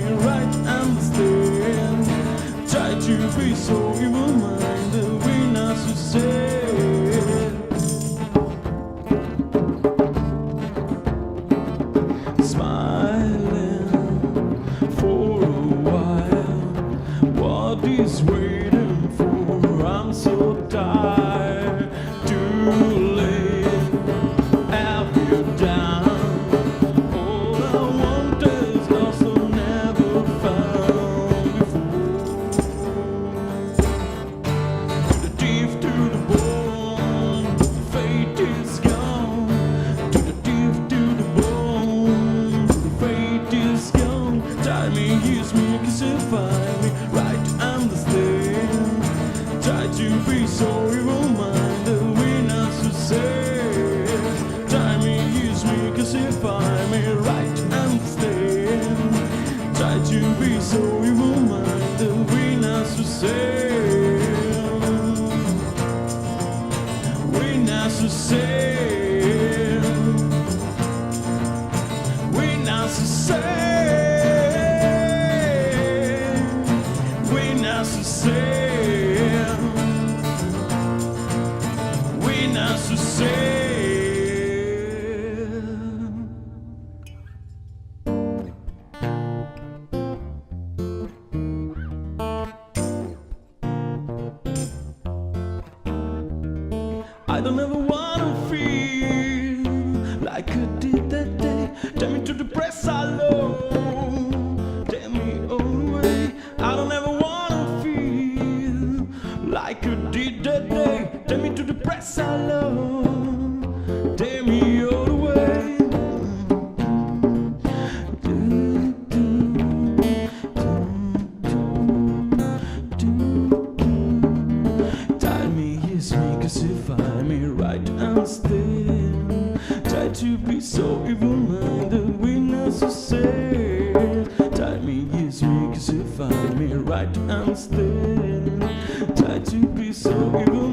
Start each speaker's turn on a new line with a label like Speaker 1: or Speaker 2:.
Speaker 1: me right, understand. Try to be so evil-minded, we not so sad. Smiling for a while, what is waiting for? I'm so tired, too late, have you done? Use me, cause if I me right, understand. Try to be so evil-minded, we not so sad. Try me, use me, cause if I me right, understand. Try to be so evil-minded, we not so sad. We not so sad. We not so sad. We not so sad. I don't ever wanna feel like I did that day. Tell me to the press I love. Tell me all the way. I don't ever wanna feel like I did that day. Tell me to the press I love. Tell me all the way. Tell me, yes, me, cause if I'm right, understand. Try to be so evil-minded, we not so sad. Tell me, yes, me, cause if I'm right, understand. Try to be so evil.